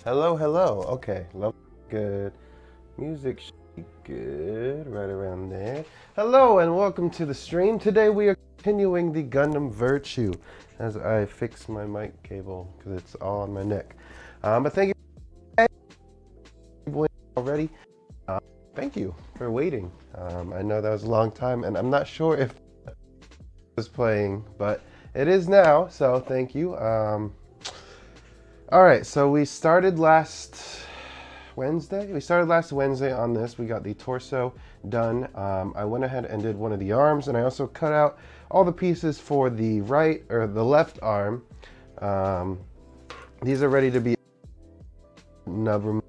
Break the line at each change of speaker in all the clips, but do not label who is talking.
Hello, hello. Okay, love, good. Music should be good right around there. Hello and welcome to the stream. Today we are continuing the Gundam Virtue as I fix my mic cable because it's all on my neck. But thank you already. Thank you for waiting. I know that was a long time and I'm not sure if it was playing, but it is now, so thank you. All right, so we started last Wednesday. We started last Wednesday on this. We got the torso done. I went ahead and did one of the arms, and I also cut out all the pieces for the right or the left arm. These are ready to be nub removed,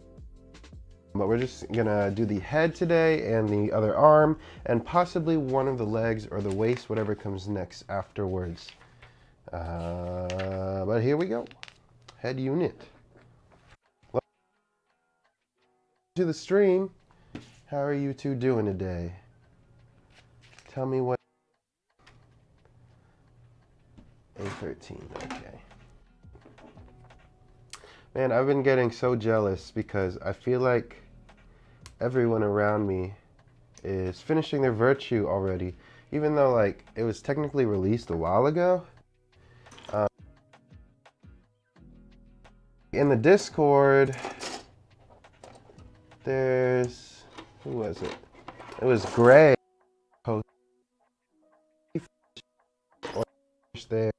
but we're just gonna do the head today and the other arm, and possibly one of the legs or the waist, whatever comes next afterwards. But here we go. Head unit. Welcome to the stream. How are you two doing today? Tell me what. A13, okay. Man, I've been getting so jealous because I feel like everyone around me is finishing their Virtue already, even though like it was technically released a while ago. In the Discord, there's, who was it? It was Gray there.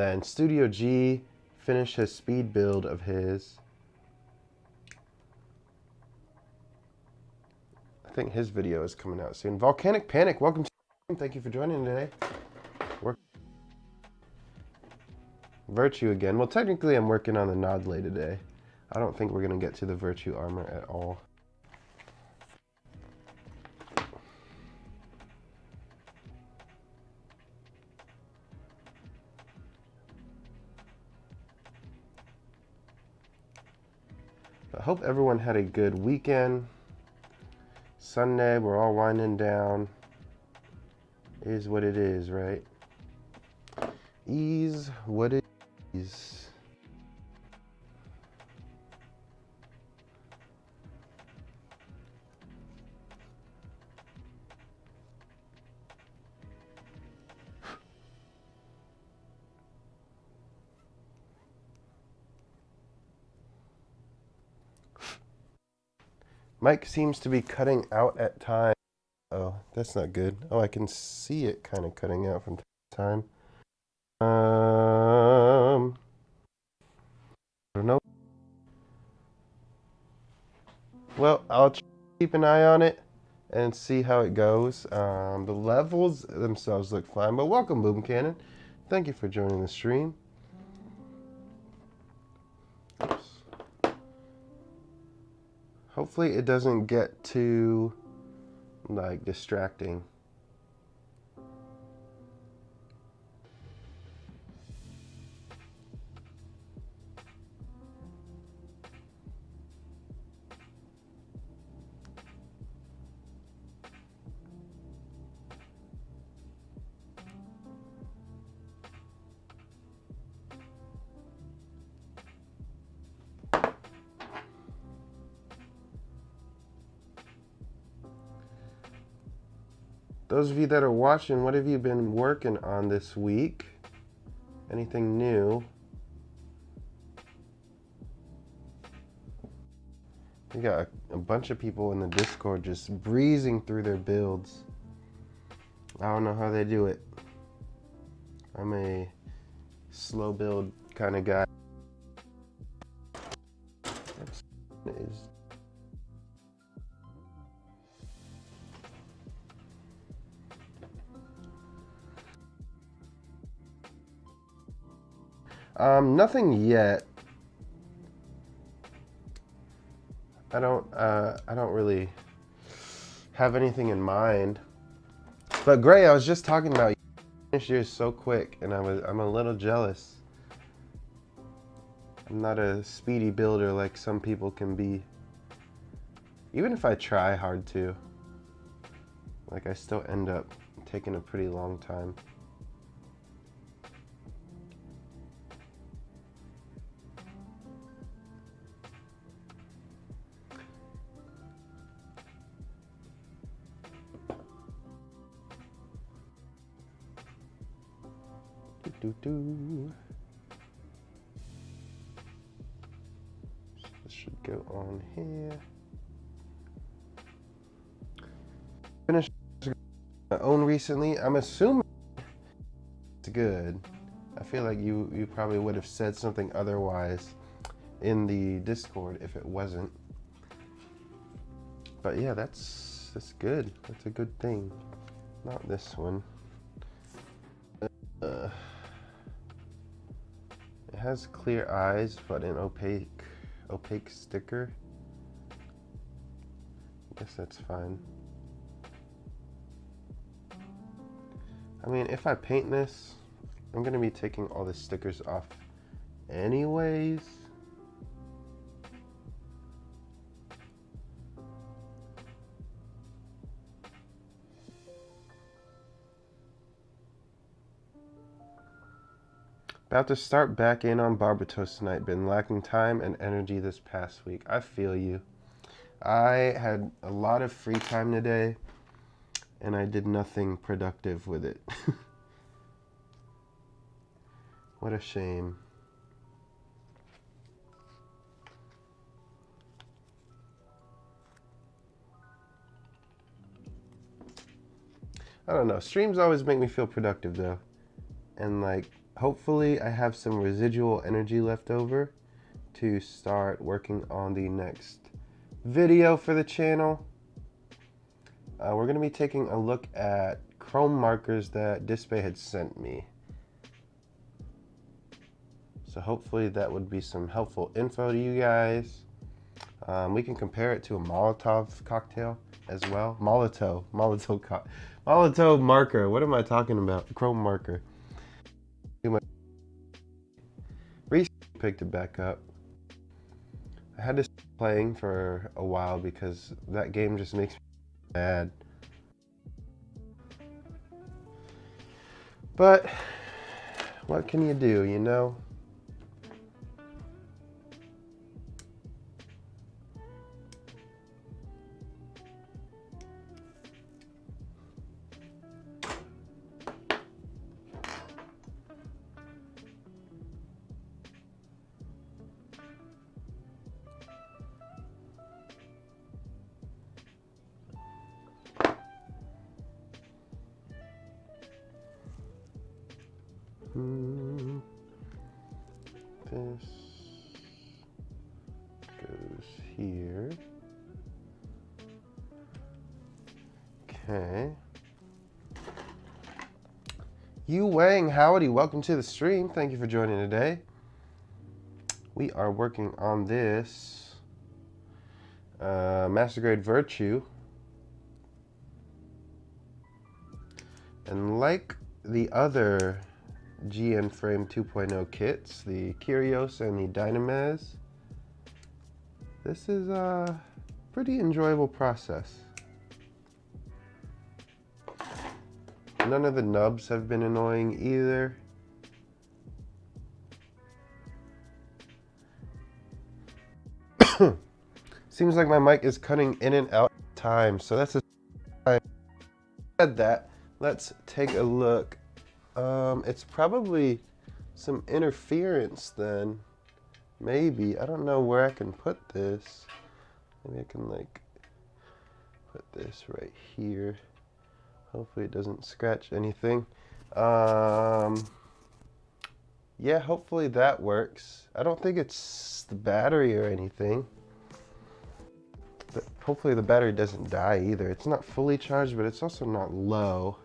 And Studio G finished his speed build of his. I think his video is coming out soon. Volcanic Panic, welcome to the stream. Thank you for joining today. Virtue again. Well, technically I'm working on the Nodley today. I don't think we're going to get to the Virtue armor at all. I hope everyone had a good weekend. Sunday, we're all winding down. Is what it is, right? Is what it is. Mike seems to be cutting out at times. Oh, that's not good. Oh, I can see it kind of cutting out from time to time. I don't know. Well, I'll keep an eye on it and see how it goes. The levels themselves look fine, but welcome, Boom Cannon. Thank you for joining the stream. Oops. Hopefully it doesn't get too, like, distracting. Those of you that are watching, what have you been working on this week? Anything new? We got a bunch of people in the Discord just breezing through their builds. I don't know how they do it. I'm a slow build kind of guy. Nothing yet. I don't really have anything in mind. But Gray, I was just talking about you finished yours so quick, and I'm a little jealous. I'm not a speedy builder like some people can be. Even if I try hard to. Like, I still end up taking a pretty long time. Do. This should go on here. Finished my own recently. I'm assuming it's good. I feel like you probably would have said something otherwise in the Discord if it wasn't. But yeah, that's good. That's a good thing. Not this one. It has clear eyes, but an opaque sticker. I guess that's fine. I mean, if I paint this, I'm gonna be taking all the stickers off anyways. About to start back in on Barbatos tonight. Been lacking time and energy this past week. I feel you. I had a lot of free time today, and I did nothing productive with it. What a shame. I don't know. Streams always make me feel productive though. And like, hopefully I have some residual energy left over to start working on the next video for the channel. We're going to be taking a look at chrome markers that Display had sent me. So hopefully that would be some helpful info to you guys. We can compare it to a Molotov cocktail as well. Molotov marker. What am I talking about? Chrome marker. Recently picked it back up. I had to stop playing for a while because that game just makes me mad. But what can you do, you know? This goes here. Okay. Yu Wang, howdy, welcome to the stream. Thank you for joining today. We are working on this Master Grade Virtue. And like the other GN Frame 2.0 kits, the Kyrios and the Dynamez, this is a pretty enjoyable process. None of the nubs have been annoying either. Seems like my mic is cutting in and out at times, so that's a sign. Said that, let's take a look. It's probably some interference then. Maybe. I don't know where I can put this. Maybe I can like put this right here. Hopefully it doesn't scratch anything. Yeah, hopefully that works. I don't think it's the battery or anything. But hopefully the battery doesn't die either. It's not fully charged, but it's also not low.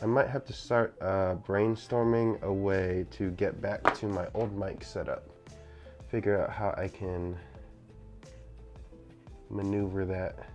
I might have to start brainstorming a way to get back to my old mic setup. Figure out how I can maneuver that.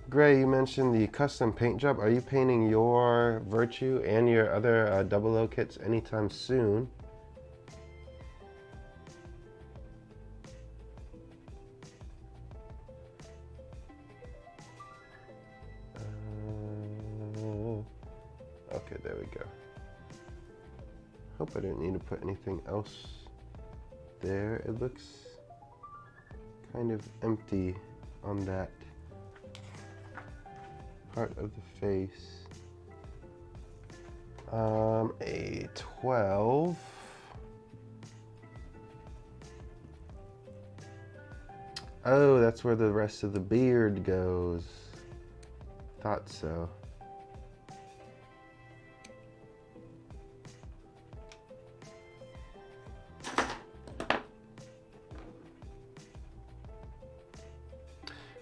Gray, you mentioned the custom paint job. Are you painting your Virtue and your other 00 kits anytime soon? Okay, there we go. Hope I didn't need to put anything else there. It looks kind of empty on that part of the face. A 12. Oh, that's where the rest of the beard goes. Thought so.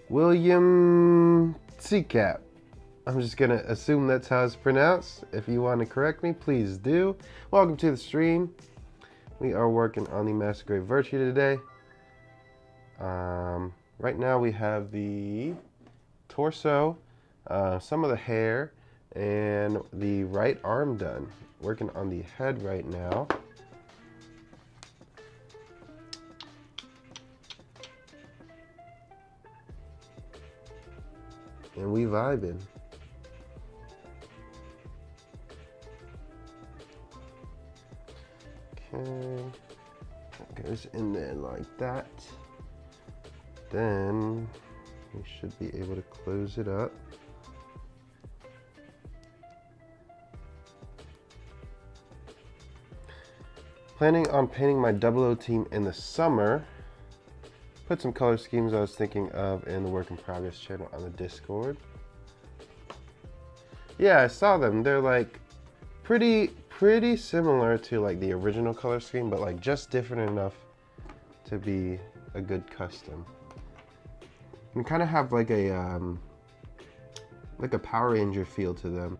William Seacap. I'm just gonna assume that's how it's pronounced. If you want to correct me, please do. Welcome to the stream. We are working on the Master Grade Virtue today. Right now we have the torso, some of the hair, and the right arm done. Working on the head right now. And we vibing. Okay, that goes in there like that. Then we should be able to close it up. Planning on painting my 00 team in the summer. Put some color schemes I was thinking of in the Work in Progress channel on the Discord. Yeah, I saw them. They're like pretty similar to like the original color scheme, but like just different enough to be a good custom. And kind of have like a Power Ranger feel to them.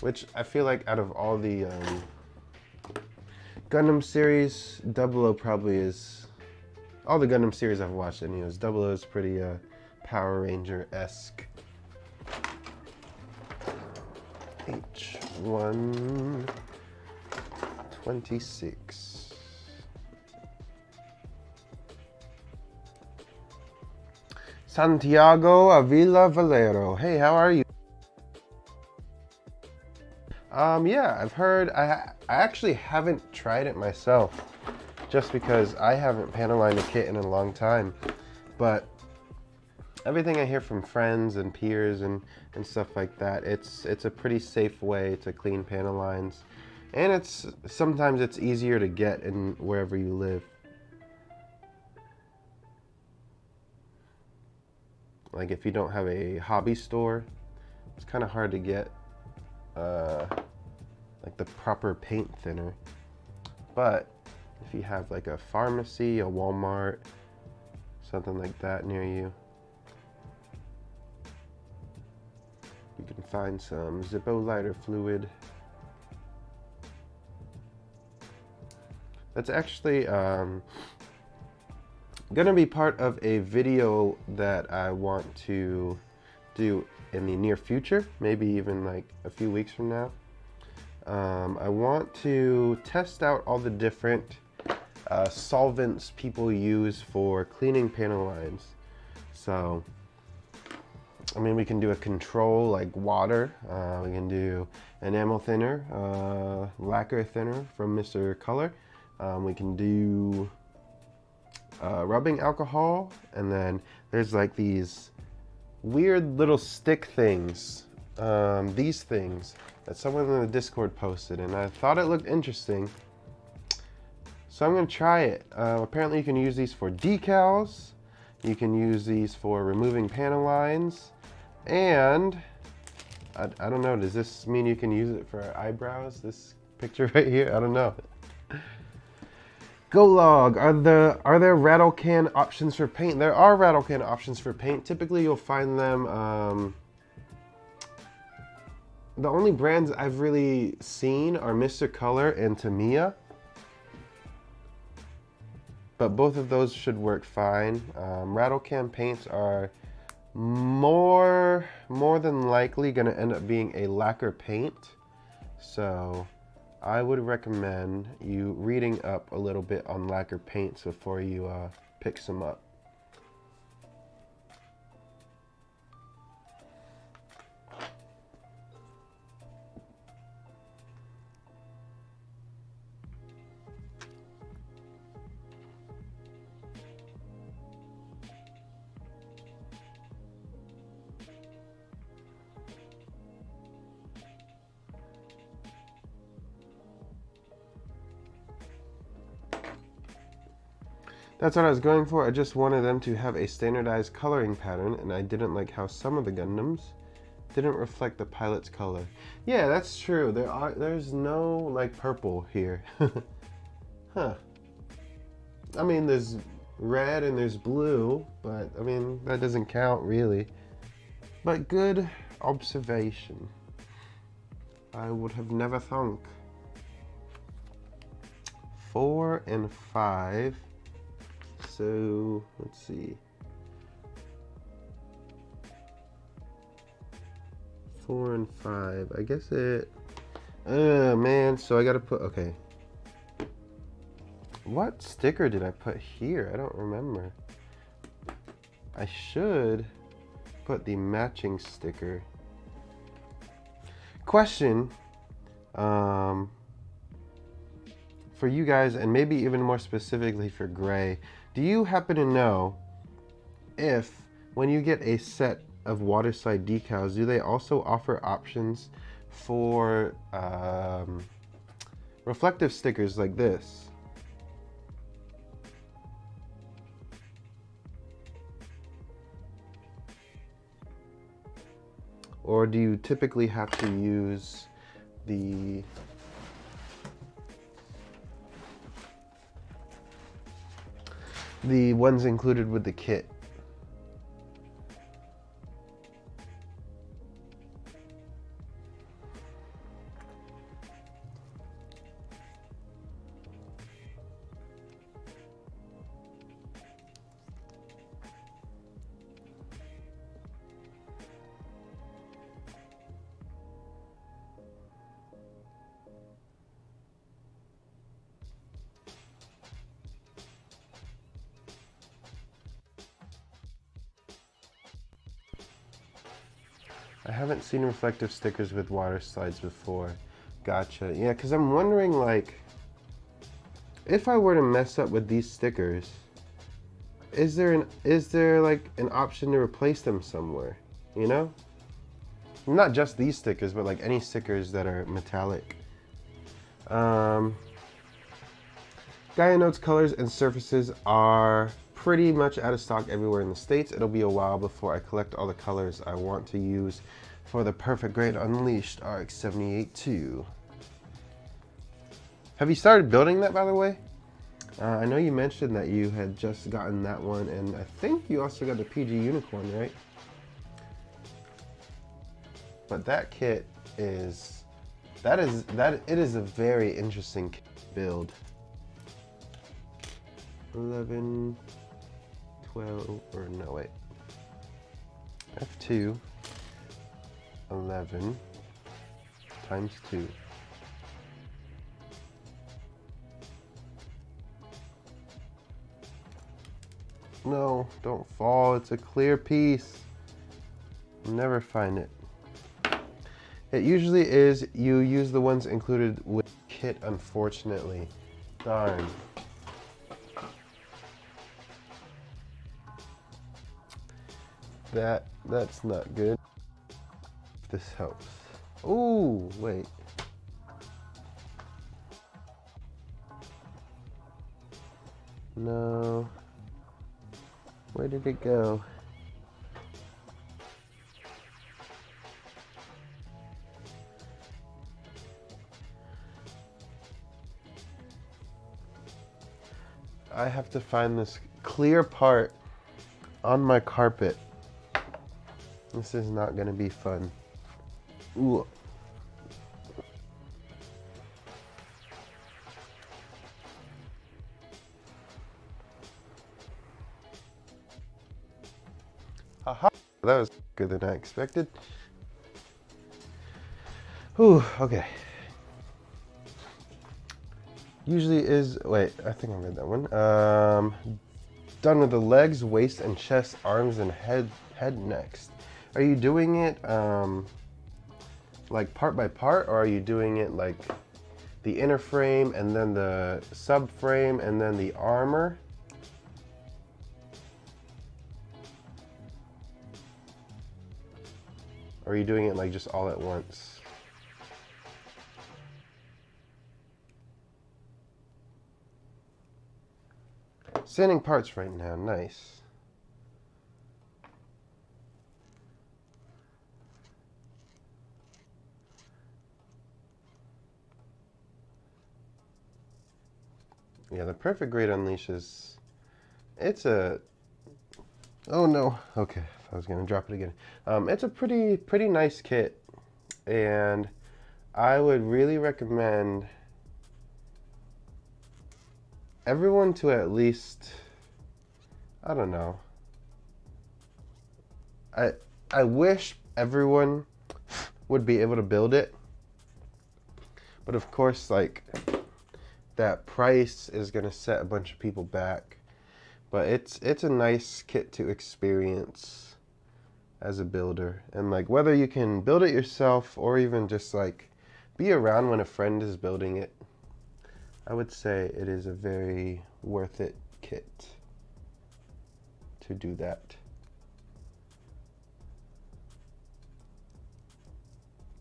Which I feel like out of all the Gundam series, 00 probably is, all the Gundam series I've watched anyways, 00 is pretty Power Ranger-esque. H126. Santiago Avila Valero. Hey, how are you? Yeah, I've heard. I actually haven't tried it myself, just because I haven't panel-lined a kit in a long time. But everything I hear from friends and peers and stuff like that, it's a pretty safe way to clean panel lines, and sometimes it's easier to get in wherever you live. Like if you don't have a hobby store, it's kind of hard to get like the proper paint thinner. But if you have like a pharmacy, a Walmart, something like that near you, you can find some Zippo lighter fluid. That's actually gonna be part of a video that I want to do in the near future, maybe even like a few weeks from now. I want to test out all the different solvents people use for cleaning panel lines. So, I mean, we can do a control like water, we can do enamel thinner, lacquer thinner from Mr. Color, we can do rubbing alcohol, and then there's like these weird little stick things, these things that someone in the Discord posted, and I thought it looked interesting, so I'm gonna try it. Apparently you can use these for decals, you can use these for removing panel lines, and I don't know, does this mean you can use it for eyebrows, this picture right here? I don't know. GoLog, are there rattle can options for paint? There are rattle can options for paint. Typically you'll find them the only brands I've really seen are Mr. Color and Tamiya. But both of those should work fine. Rattle can paints are more than likely going to end up being a lacquer paint. So I would recommend you reading up a little bit on lacquer paints before you pick some up. That's what I was going for. I just wanted them to have a standardized coloring pattern, and I didn't like how some of the Gundams didn't reflect the pilot's color. Yeah, that's true. There's no like purple here. Huh. I mean, there's red and there's blue, but I mean, that doesn't count really. But good observation. I would have never thunk. 4 and 5. So let's see. 4 and 5. I guess it. Man. So I gotta put. Okay. What sticker did I put here? I don't remember. I should put the matching sticker. Question. For you guys, and maybe even more specifically for Gray, do you happen to know if when you get a set of waterslide decals, do they also offer options for reflective stickers like this? Or do you typically have to use the ones included with the kit? I haven't seen reflective stickers with water slides before. Gotcha. Yeah, because I'm wondering, like, if I were to mess up with these stickers, is there like an option to replace them somewhere? You know? Not just these stickers, but like any stickers that are metallic. Gaia Notes colors and surfaces are pretty much out of stock everywhere in the States. It'll be a while before I collect all the colors I want to use for the Perfect Grade Unleashed RX-78-2. Have you started building that, by the way? I know you mentioned that you had just gotten that one, and I think you also got the PG Unicorn, right? But that kit is, it is a very interesting build. 11, 12, or no, wait. F2, 11 times 2. No, don't fall. It's a clear piece. Never find it. It usually is. You use the ones included with kit, unfortunately. Darn. That's not good. This helps. Ooh, wait. No. Where did it go? I have to find this clear part on my carpet. This is not going to be fun. Ooh. That was good than I expected. Whew, okay. Usually is, wait, I think I read that one. Done with the legs, waist, and chest, arms, and head next. Are you doing it like part by part, or are you doing it like the inner frame and then the subframe and then the armor? Or are you doing it like just all at once? Sanding parts right now, nice. Yeah, the Perfect Grade Unleashes, it's a, oh no, okay, I was gonna drop it again. It's a pretty nice kit, and I would really recommend everyone to at least, I don't know, I wish everyone would be able to build it, but of course, like, that price is gonna set a bunch of people back. But it's a nice kit to experience as a builder, and like whether you can build it yourself or even just like be around when a friend is building it, I would say it is a very worth it kit to do that.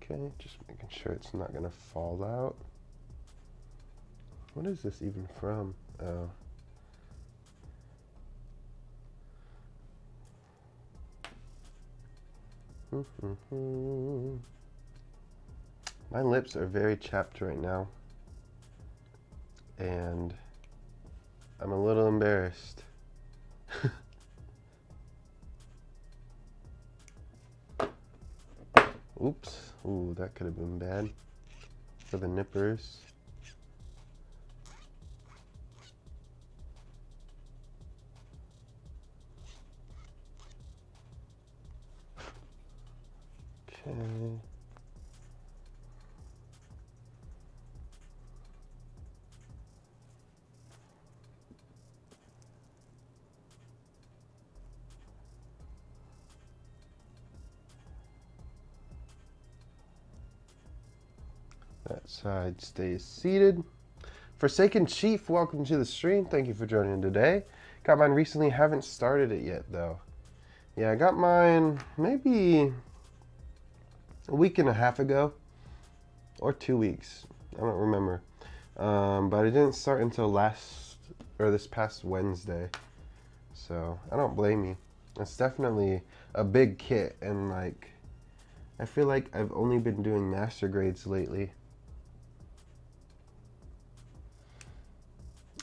Okay, just making sure it's not gonna fall out. What is this even from? Oh. My lips are very chapped right now, and I'm a little embarrassed. Oops. Ooh, that could have been bad for the nippers. Okay. That side stays seated. Forsaken Chief, welcome to the stream. Thank you for joining today. Got mine recently, haven't started it yet though. Yeah, I got mine maybe a week and a half ago, or 2 weeks. I don't remember. But I didn't start until this past Wednesday. So I don't blame you. It's definitely a big kit, and like, I feel like I've only been doing master grades lately.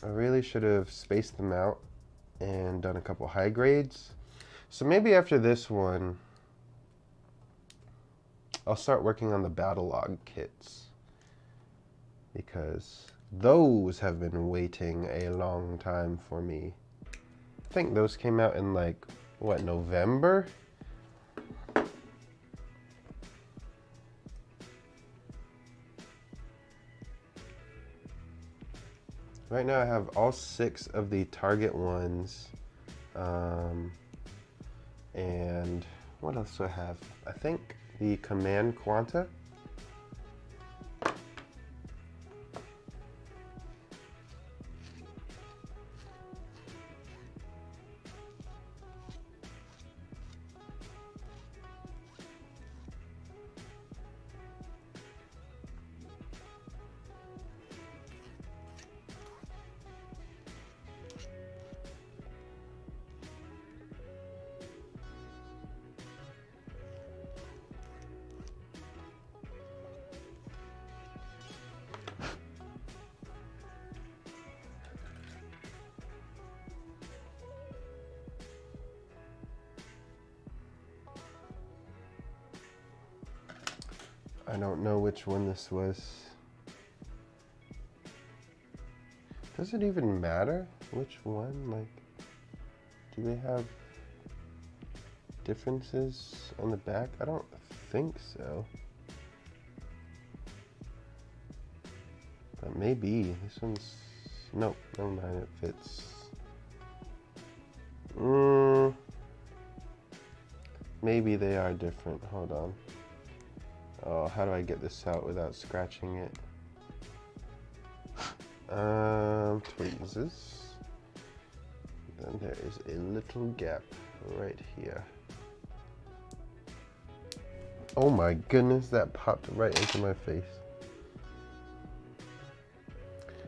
I really should have spaced them out and done a couple high grades. So maybe after this one, I'll start working on the battle log kits, because those have been waiting a long time for me. I think those came out in like, what, November? Right now I have all 6 of the target ones. And what else do I have? I think the Command Quanta. I don't know which one this was. Does it even matter which one? Like, do they have differences on the back? I don't think so. But maybe. This one's... Nope, never mind, it fits. Maybe they are different. Hold on. Oh, how do I get this out without scratching it? Tweezers. Then there is a little gap right here. Oh my goodness, that popped right into my face.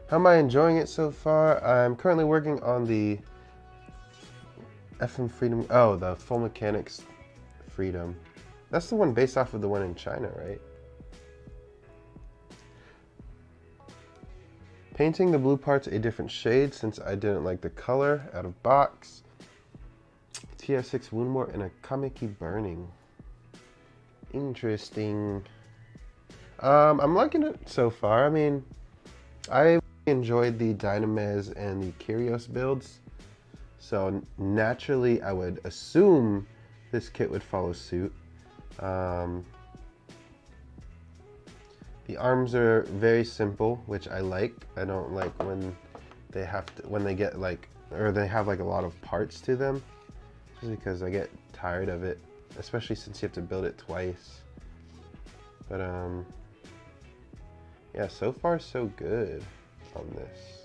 How am I enjoying it so far? I'm currently working on the FM Freedom. Oh, the Full Mechanics Freedom. That's the one based off of the one in China, right? Painting the blue parts a different shade since I didn't like the color out of box. TR6 Woundmore and a Kameki Burning. Interesting. I'm liking it so far. I mean, I enjoyed the Dynamez and the Kyrios builds. So naturally, I would assume this kit would follow suit. The arms are very simple, which I like. I don't like when they have to, when they get like, or they have like a lot of parts to them, just because I get tired of it, especially since you have to build it twice. But yeah, so far so good on this.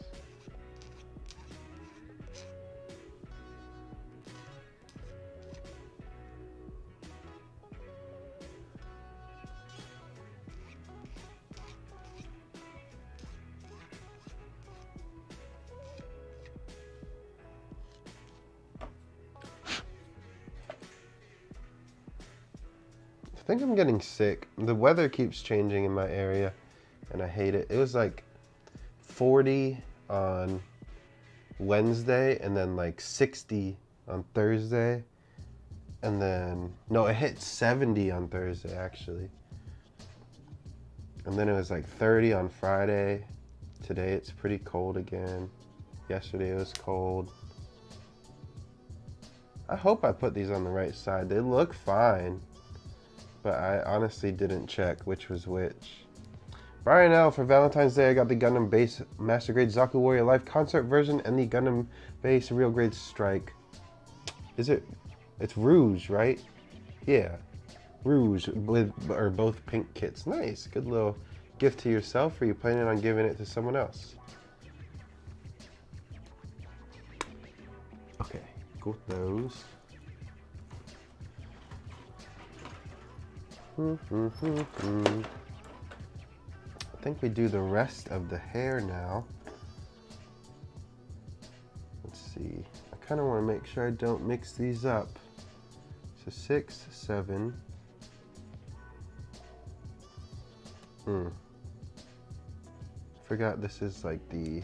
I think I'm getting sick. The weather keeps changing in my area and I hate it. It was like 40 on Wednesday and then like 60 on Thursday. And then, no, it hit 70 on Thursday actually. And then it was like 30 on Friday. Today it's pretty cold again. Yesterday it was cold. I hope I put these on the right side. They look fine. But I honestly didn't check which was which. Brian L, for Valentine's Day, I got the Gundam Base Master Grade Zaku Warrior Live concert version and the Gundam Base Real Grade Strike. Is it? It's Rouge, right? Yeah, Rouge with or both pink kits. Nice, good little gift to yourself. Or are you planning on giving it to someone else? Okay, got those. I think we do the rest of the hair now. Let's see. I kind of want to make sure I don't mix these up. So 6, 7. Forgot this is like the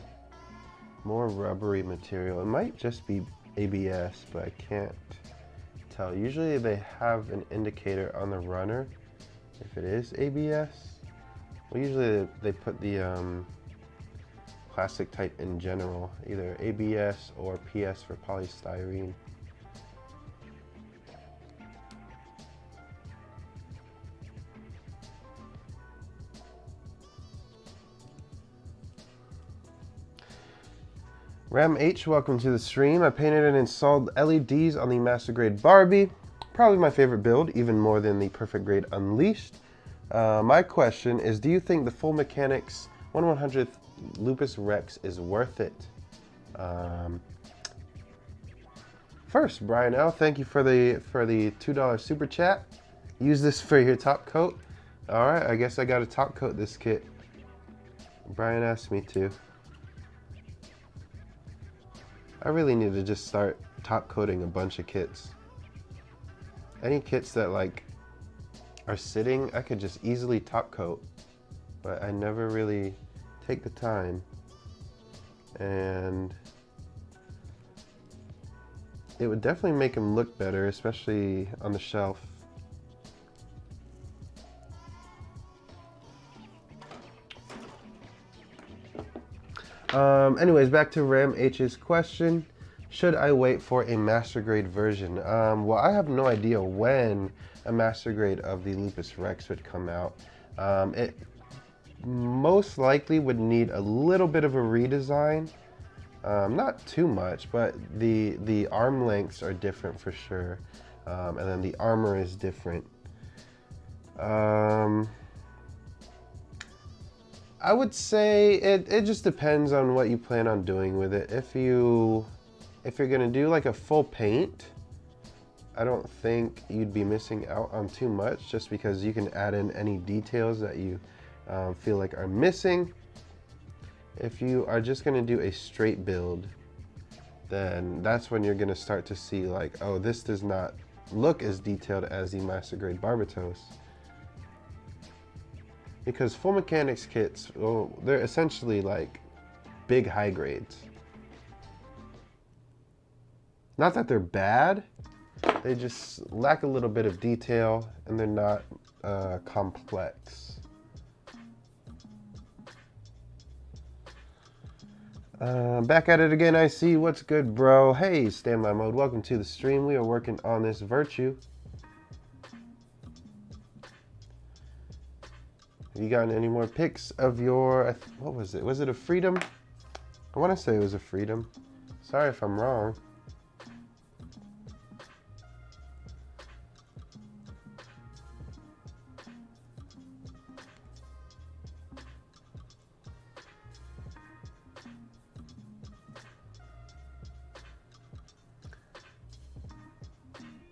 more rubbery material. It might just be ABS, but I can't tell. Usually they have an indicator on the runner if it is ABS. Well, usually they put the plastic type in general, either ABS or PS for polystyrene. Ram H, welcome to the stream. I painted and installed LEDs on the Master Grade Barbie. Probably my favorite build, even more than the Perfect Grade Unleashed. My question is, do you think the Full Mechanics 1/100th Lupus Rex is worth it? First, Brian L, thank you for the $2 super chat. Use this for your top coat. All right, I guess I got to top coat this kit. Brian asked me to. I really need to just start top coating a bunch of kits. Any kits that like are sitting, I could just easily top coat, but I never really take the time, and it would definitely make them look better, especially on the shelf. Anyways, back to Ram H's question. should I wait for a master grade version? Well, I have no idea when a master grade of the Lupus Rex would come out. It most likely would need a little bit of a redesign. Not too much, but the arm lengths are different for sure. And then the armor is different. I would say it just depends on what you plan on doing with it. If you're gonna do like a full paint, I don't think you'd be missing out on too much, just because you can add in any details that you feel like are missing. If you are just gonna do a straight build, then that's when you're gonna start to see like, oh, this does not look as detailed as the master grade Barbatos. Because full mechanics kits, well, they're essentially like big high grades. Not that they're bad, they just lack a little bit of detail and they're not complex. Back at it again, I see. What's good, bro? Hey, standby mode, welcome to the stream. We are working on this Virtue. Have you gotten any more pics of your, what was it? Was it a Freedom? I want to say it was a Freedom. Sorry if I'm wrong.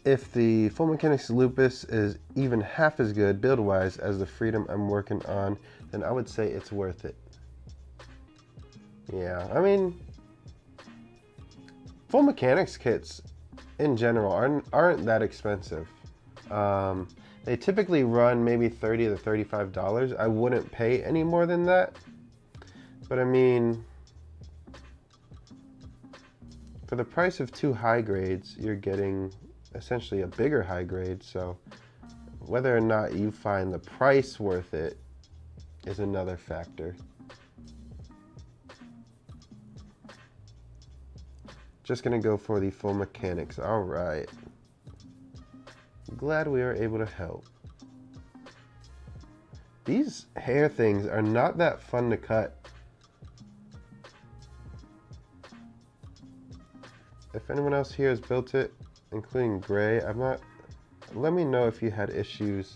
If the Full Mechanics Lupus is even half as good build-wise as the Freedom I'm working on, then I would say it's worth it. Yeah, I mean, Full Mechanics kits in general aren't that expensive. They typically run maybe $30 to $35. I wouldn't pay any more than that. But I mean, for the price of 2 high grades, you're getting essentially a bigger high grade, so whether or not you find the price worth it is another factor. Just gonna go for the full mechanics. All right, glad we are able to help. These hair things are not that fun to cut. If anyone else here has built it, including Gray, let me know if you had issues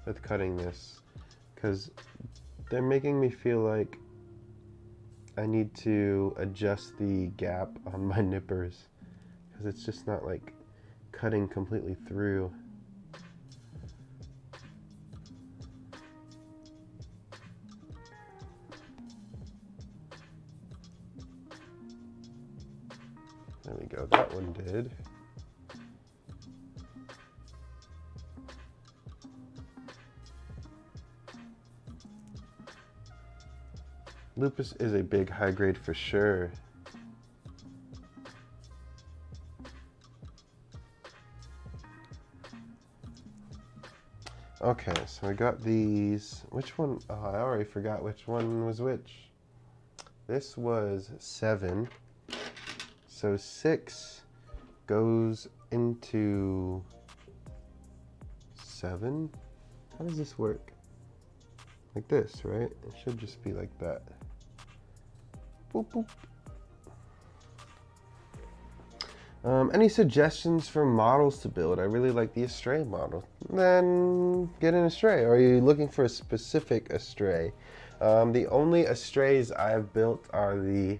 with cutting this, because they're making me feel like I need to adjust the gap on my nippers, because it's just not like cutting completely through. There we go, that one did. Lupus is a big high grade for sure. Okay, so I got these. Which one? Oh, I already forgot which one was which. This was 7. So 6 goes into 7. How does this work? Like this, right? It should just be like that. Boop, boop. Any suggestions for models to build? I really like the Astray model. Then get an Astray. Or are you looking for a specific Astray? The only Astrays I've built are the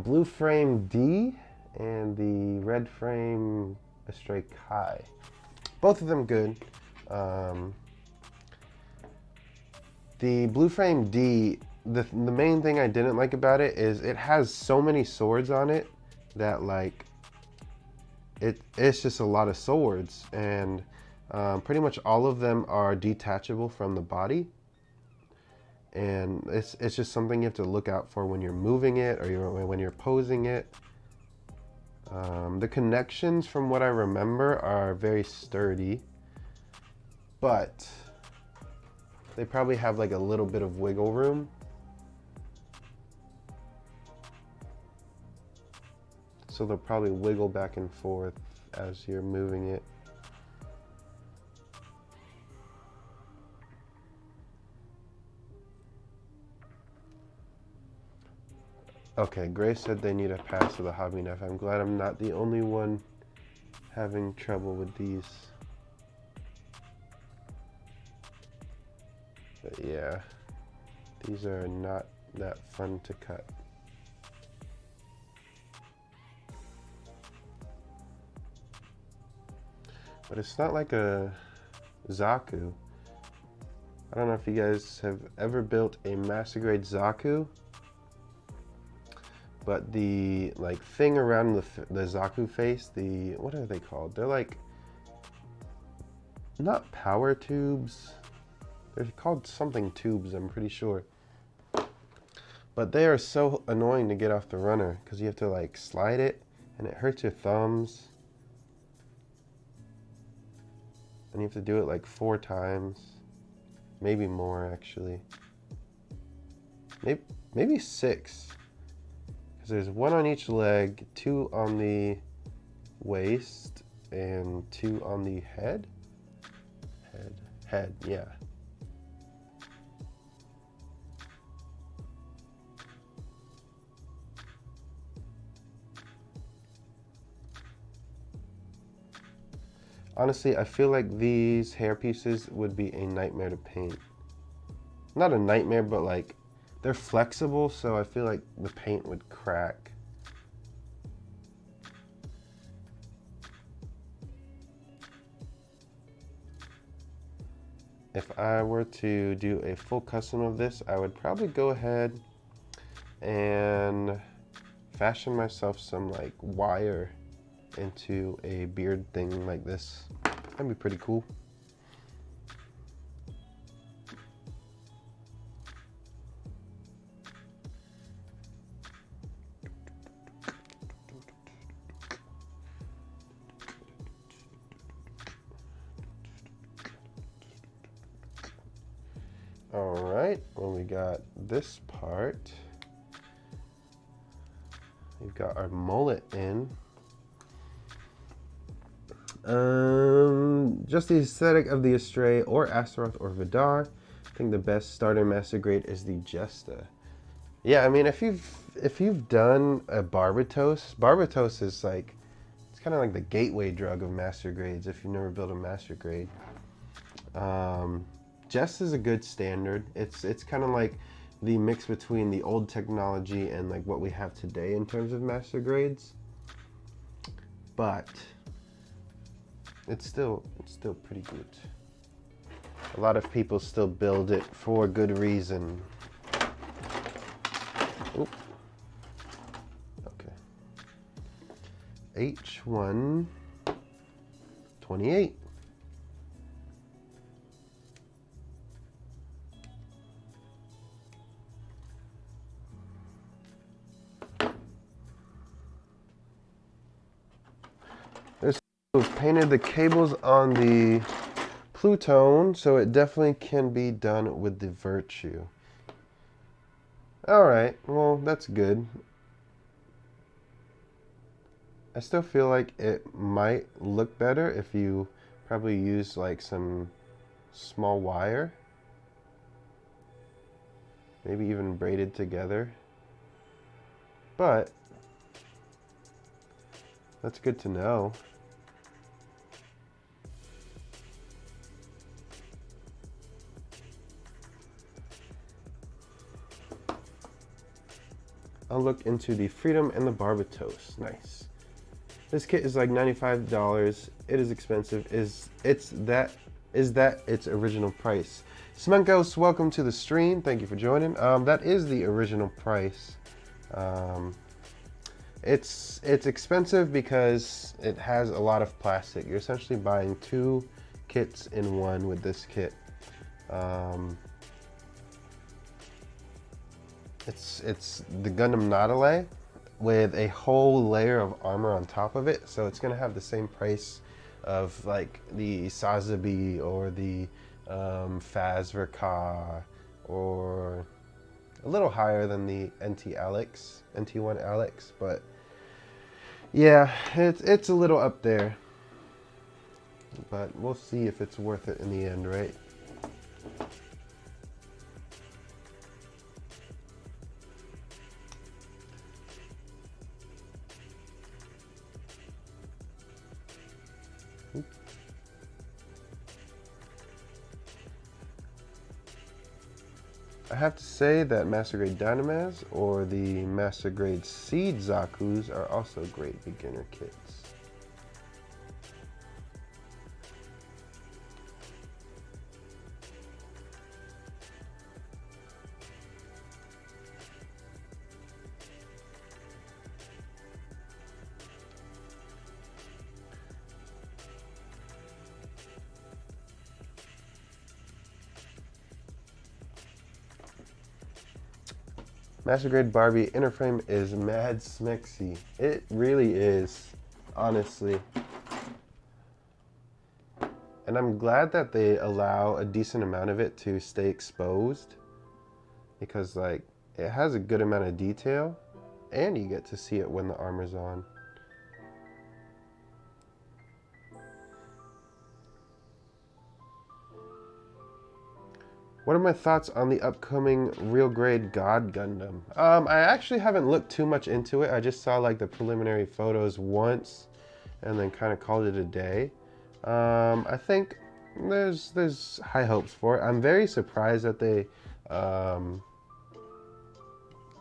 Blue Frame D and the Red Frame Astray Kai. Both of them good. The Blue Frame D, the main thing I didn't like about it is it has so many swords on it that like it's just a lot of swords, and pretty much all of them are detachable from the body, and it's just something you have to look out for when you're moving it or when you're posing it. The connections, from what I remember, are very sturdy, but they probably have like a little bit of wiggle room. So so they'll probably wiggle back and forth as you're moving it. Okay, Grace said they need a pass to the hobby knife. I'm glad I'm not the only one having trouble with these. But yeah, these are not that fun to cut. But it's not like a Zaku. I don't know if you guys have ever built a master grade Zaku, but the like thing around the Zaku face, the, what are they called? They're like, not power tubes. They're called something tubes, I'm pretty sure. But they are so annoying to get off the runner because you have to like slide it and it hurts your thumbs. And you have to do it like 4 times. Maybe more actually. Maybe 6. Because there's 1 on each leg, 2 on the waist, and 2 on the head. Head, yeah. Honestly, I feel like these hair pieces would be a nightmare to paint. Not a nightmare, but like, they're flexible, so I feel like the paint would crack. If I were to do a full custom of this, I would probably go ahead and fashion myself some like wire into a beard thing like this. That'd be pretty cool. All right, well, we got this part. We've got our mullet in. Just the aesthetic of the Astray or Astaroth or Vidar. I think the best starter master grade is the Jesta. Yeah, I mean, if you've done a Barbatos is like, it's kind of like the gateway drug of master grades if you've never built a master grade. Jesta is a good standard. It's kind of like the mix between the old technology and like what we have today in terms of master grades. But it's still pretty good. A lot of people still build it for good reason. Oop. Okay. H1 28. We've painted the cables on the Plutone, so it definitely can be done with the Virtue. Alright, well, that's good. I still feel like it might look better if you probably use like some small wire. Maybe even braided together. But that's good to know. I'll look into the Freedom and the Barbatos. Nice. This kit is like $95. It is expensive. Is that its original price? Smenkos, welcome to the stream. Thank you for joining. That is the original price. It's expensive because it has a lot of plastic. You're essentially buying 2 kits in one with this kit. It's the Gundam Nautilus with a whole layer of armor on top of it, so it's gonna have the same price of like the Sazabi or the Fazverka, or a little higher than the NT1 Alex, but Yeah, it's a little up there, but we'll see if it's worth it in the end, right? I have to say that Master Grade Dynamaz or the Master Grade Seed Zakus are also great beginner kits. Master Grade Barbie Interframe is mad smexy. It really is, honestly. And I'm glad that they allow a decent amount of it to stay exposed, because like it has a good amount of detail and you get to see it when the armor's on. What are my thoughts on the upcoming real grade God Gundam? I actually haven't looked too much into it. I just saw like the preliminary photos once and then kind of called it a day. I think there's high hopes for it. I'm very surprised that they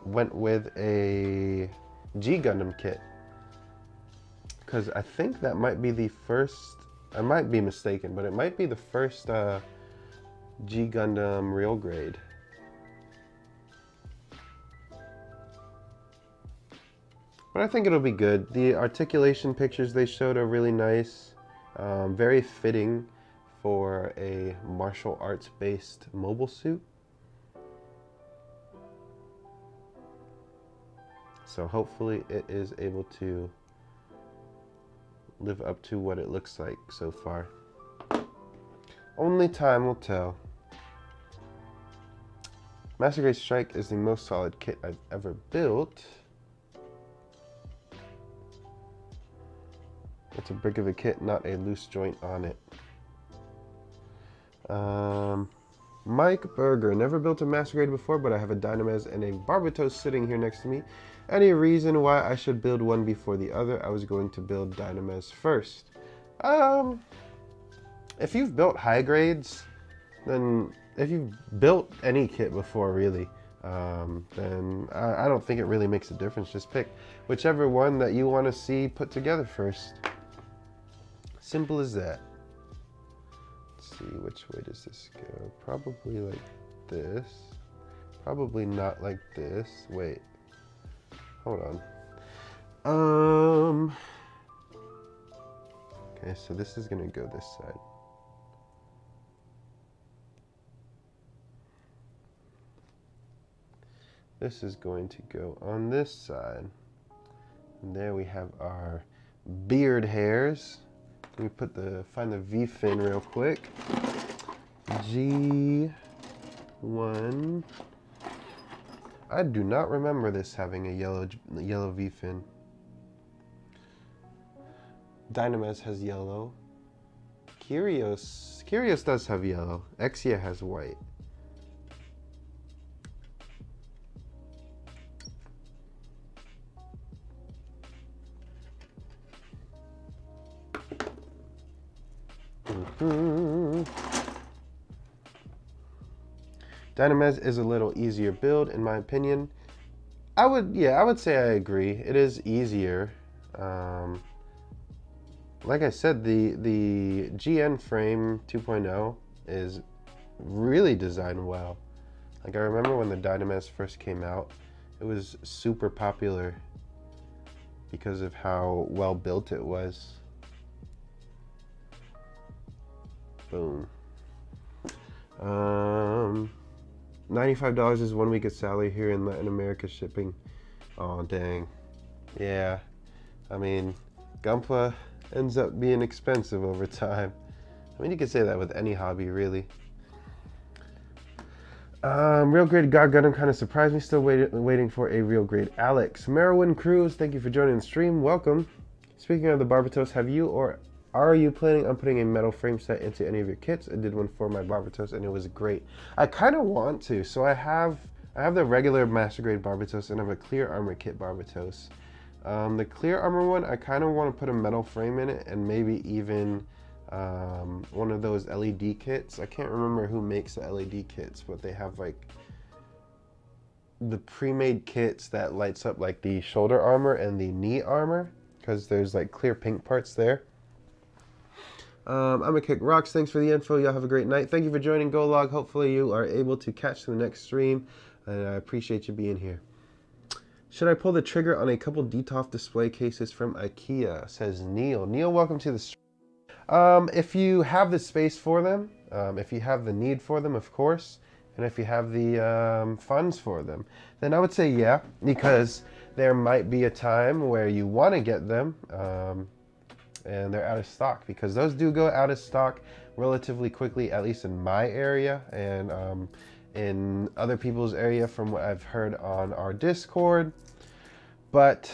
went with a G Gundam kit, because I think that might be the first, I might be mistaken, but it might be the first G Gundam real grade. But I think it'll be good. The articulation pictures they showed are really nice, very fitting for a martial arts based mobile suit. So hopefully it is able to live up to what it looks like so far. Only time will tell. Master Grade Strike is the most solid kit I've ever built. It's a brick of a kit, not a loose joint on it. Mike Berger, never built a Master Grade before, but I have a Dynamaz and a Barbatos sitting here next to me. Any reason why I should build one before the other? I was going to build Dynamaz first. If you've built high grades, then if you've built any kit before, really, then I don't think it really makes a difference. Just pick whichever one that you want to see put together first. Simple as that. Let's see, which way does this go? Probably like this. Probably not like this. Wait. Hold on. Okay, so this is gonna go this side. This is going to go on this side. And there we have our beard hairs. Let me find the V fin real quick. G1. I do not remember this having a yellow V fin. Dynamaz has yellow. Kyrios does have yellow. Exia has white. Dynamaz is a little easier build in my opinion. I would say I agree. It is easier. Like I said, the GN frame 2.0 is really designed well. Like I remember when the Dynamaz first came out, it was super popular because of how well built it was. Boom. $95 is 1 week of salary here in Latin America shipping. Oh, dang. Yeah. I mean, Gunpla ends up being expensive over time. I mean, you could say that with any hobby, really. Real grade God Gundam kind of surprised me. Still waiting for a real grade Alex. Merowin Cruz, thank you for joining the stream. Welcome. Speaking of the Barbatos, have you or are you planning on putting a metal frame set into any of your kits? I did one for my Barbatos and it was great. I kind of want to. So I have the regular master grade Barbatos and I have a clear armor kit Barbatos. The clear armor one, I kind of want to put a metal frame in it and maybe even one of those LED kits. I can't remember who makes the LED kits, but they have like the pre-made kits that lights up like the shoulder armor and the knee armor, because there's like clear pink parts there. I'm gonna kick rocks. Thanks for the info. Y'all have a great night. Thank you for joining GoLog. Hopefully you are able to catch the next stream, and I appreciate you being here. Should I pull the trigger on a couple DTOF display cases from IKEA? Says Neil. Neil, welcome to the stream. If you have the space for them, if you have the need for them, of course, and if you have the funds for them, then I would say yeah, because there might be a time where you want to get them and they're out of stock, because those do go out of stock relatively quickly, at least in my area and in other people's area from what I've heard on our Discord. But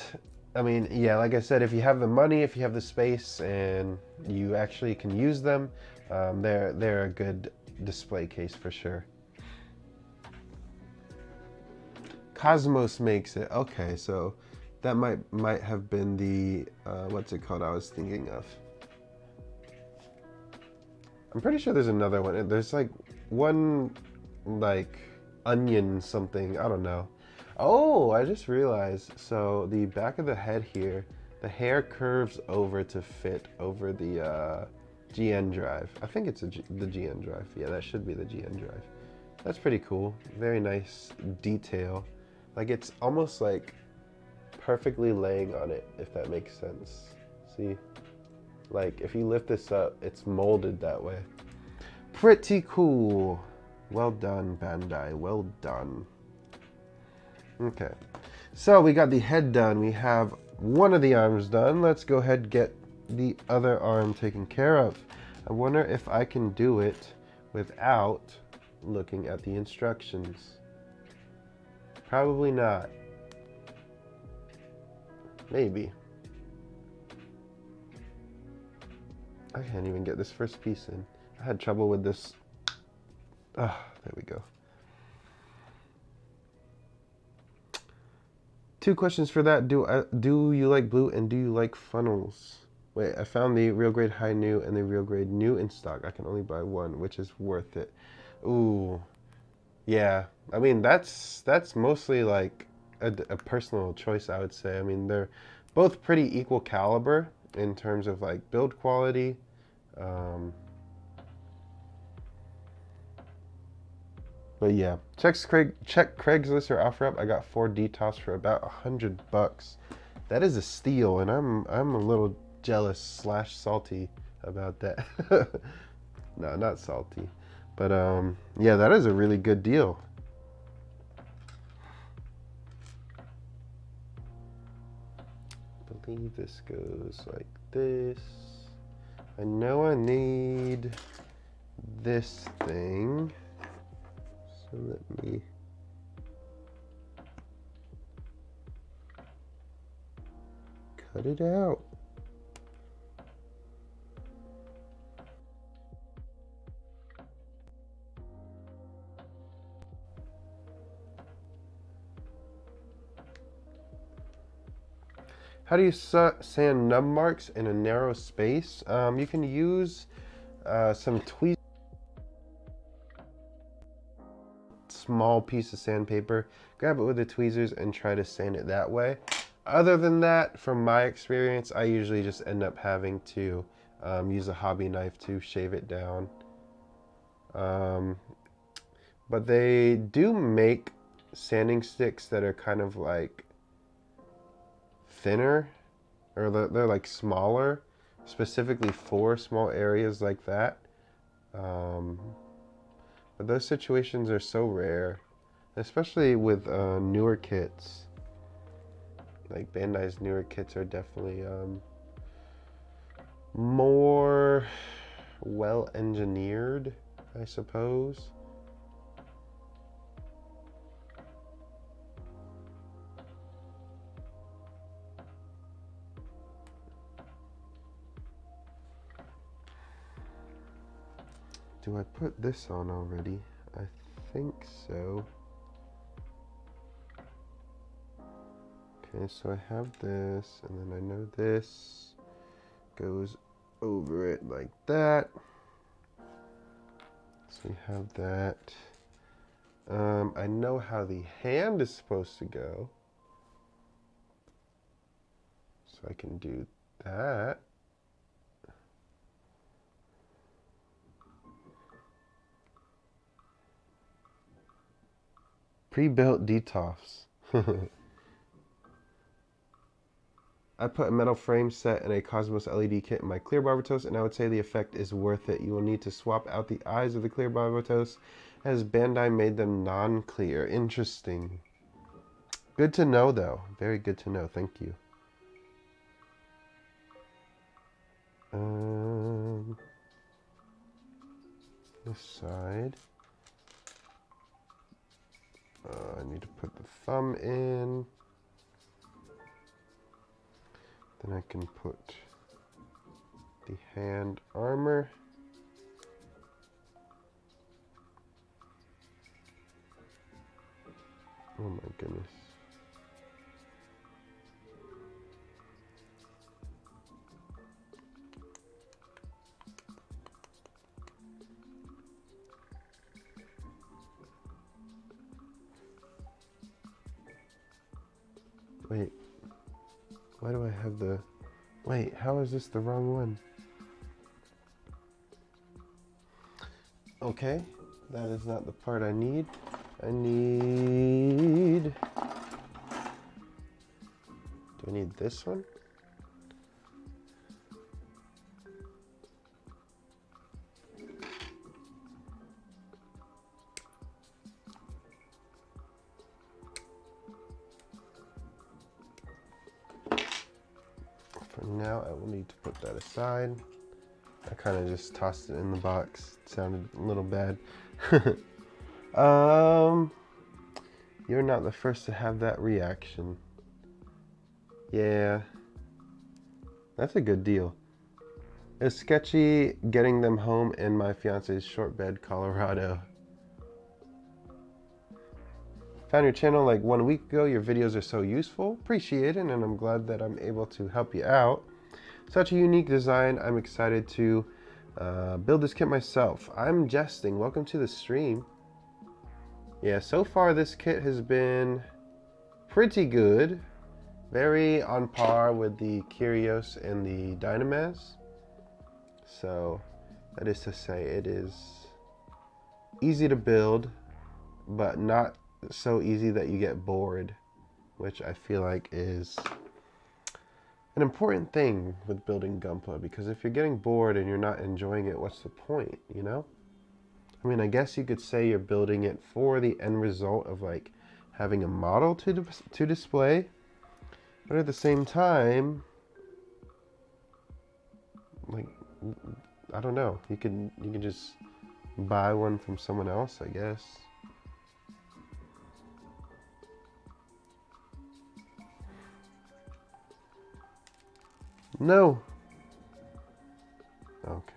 I mean, yeah, like I said, if you have the money, if you have the space and you actually can use them, they're a good display case for sure. Cosmos makes it. Okay, so that might have been the what's it called I was thinking of. I'm pretty sure there's another one. There's like one like onion something, I don't know. Oh, I just realized, so the back of the head here, the hair curves over to fit over the GN drive. I think it's the GN drive. Yeah, that should be the GN drive. That's pretty cool. Very nice detail. Like it's almost like perfectly laying on it, if that makes sense. See? Like if you lift this up, it's molded that way. Pretty cool. Well done, Bandai. Well done. Okay. So we got the head done. We have one of the arms done. Let's go ahead and get the other arm taken care of. I wonder if I can do it without looking at the instructions. Probably not. Maybe. I can't even get this first piece in. I had trouble with this. Ah, there we go. 2 questions for that. Do you like blue and do you like funnels? Wait, I found the real grade high new and the real grade new in stock. I can only buy one, which is worth it. Ooh. Yeah, I mean, that's mostly like a personal choice, I would say. I mean, they're both pretty equal caliber in terms of like build quality. But yeah, check Craigslist or OfferUp. I got 4 DTOFs for about $100. That is a steal, and I'm a little jealous / salty about that. No, not salty. But yeah, that is a really good deal. I believe this goes like this. I know I need this thing. So let me cut it out. How do you sand nub marks in a narrow space? You can use some tweezers, small piece of sandpaper, grab it with the tweezers and try to sand it that way. Other than that, from my experience, I usually just end up having to use a hobby knife to shave it down. But they do make sanding sticks that are kind of like thinner, or they're like smaller, specifically for small areas like that. But those situations are so rare, especially with newer kits. Like Bandai's newer kits are definitely more well engineered, I suppose. Do I put this on already? I think so. Okay, so I have this, and then I know this goes over it like that. So we have that. I know how the hand is supposed to go. So I can do that. Pre-built detofs. I put a metal frame set and a Cosmos LED kit in my clear Barbatos, and I would say the effect is worth it. You will need to swap out the eyes of the clear Barbatos, as Bandai made them non-clear. Interesting. Good to know, though. Very good to know. Thank you. This side. I need to put the thumb in. Then I can put the hand armor. Oh my goodness. Wait. Why do I have the... Wait, how is this the wrong one? Okay, that is not the part I need. I need... Do I need this one? For now, I will need to put that aside. I kind of just tossed it in the box. It sounded a little bad. You're not the first to have that reaction. Yeah, that's a good deal. It's sketchy getting them home in my fiance's short bed, Colorado. Found your channel like 1 week ago. Your videos are so useful. Appreciate it, and I'm glad that I'm able to help you out. Such a unique design. I'm excited to build this kit myself. I'm jesting. Welcome to the stream. Yeah, so far this kit has been pretty good. Very on par with the Kyrios and the Dynamaz. So that is to say, it is easy to build, but not so easy that you get bored, which I feel like is an important thing with building Gunpla, because if you're getting bored and you're not enjoying it, what's the point, you know? I mean, I guess you could say you're building it for the end result of like having a model to display, but at the same time, like, I don't know, you can just buy one from someone else, I guess. No. Okay.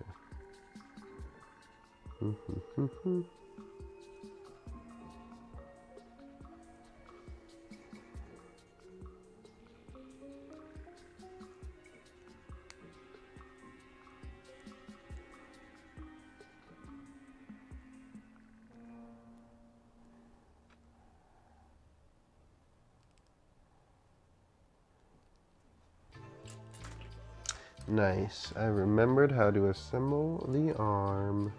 Nice. I remembered how to assemble the arm.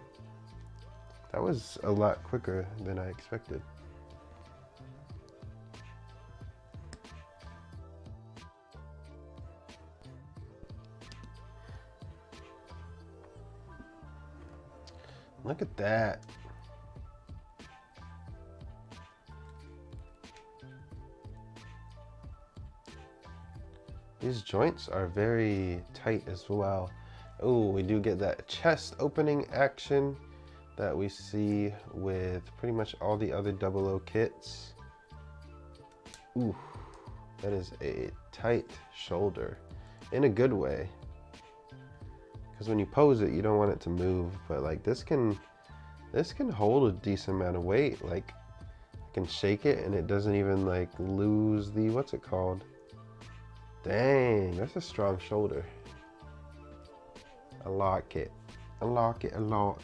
That was a lot quicker than I expected. Look at that. These joints are very tight as well. Oh, we do get that chest opening action that we see with pretty much all the other 00 kits. Ooh, that is a tight shoulder in a good way. Because when you pose it, you don't want it to move, but like this can This can hold a decent amount of weight. Like, I can shake it and it doesn't even like lose the, what's it called? Dang, that's a strong shoulder. I like it. I like it a lot.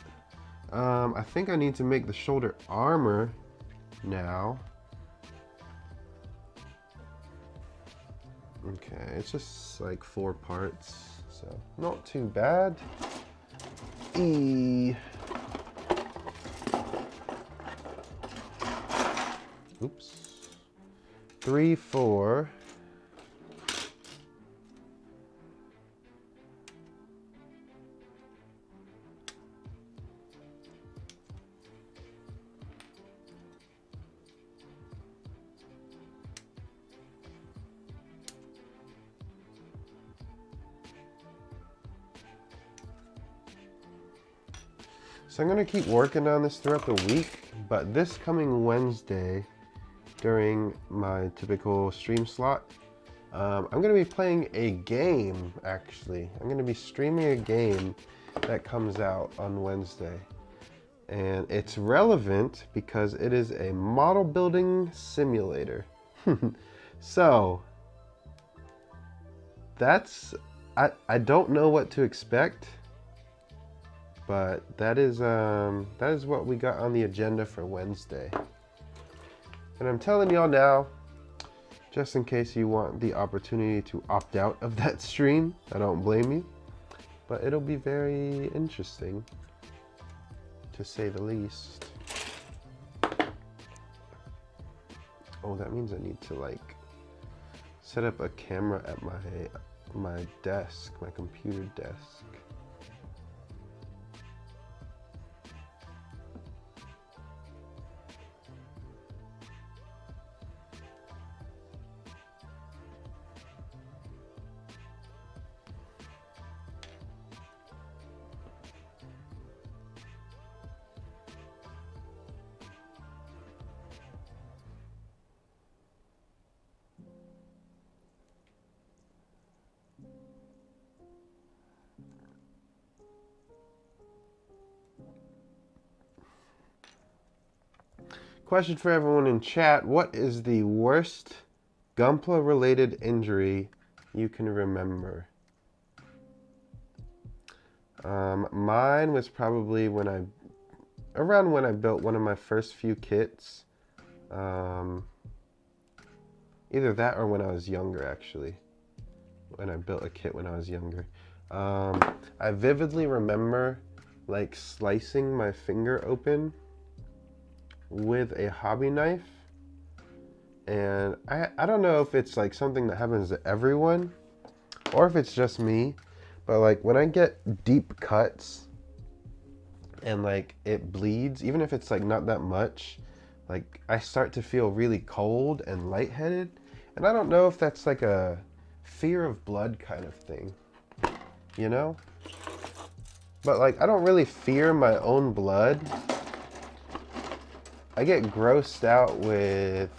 I think I need to make the shoulder armor now. Okay, it's just like 4 parts, so not too bad. Oops. 3, 4. So I'm going to keep working on this throughout the week, but this coming Wednesday, during my typical stream slot, I'm going to be playing a game, actually. I'm going to be streaming a game that comes out on Wednesday. And it's relevant because it is a model building simulator. So, that's, I don't know what to expect. But that is what we got on the agenda for Wednesday. And I'm telling y'all now, just in case you want the opportunity to opt out of that stream, I don't blame you. But it'll be very interesting, to say the least. Oh, that means I need to like set up a camera at my desk, my computer desk. Question for everyone in chat: what is the worst Gunpla-related injury you can remember? Mine was probably around when I built one of my first few kits. Either that or when I was younger, actually. When I built a kit when I was younger. I vividly remember like slicing my finger open with a hobby knife, and I don't know if it's like something that happens to everyone or if it's just me, but like when I get deep cuts and like it bleeds, even if it's like not that much, like I start to feel really cold and lightheaded, and I don't know if that's like a fear of blood kind of thing, you know? But like I don't really fear my own blood. I get grossed out with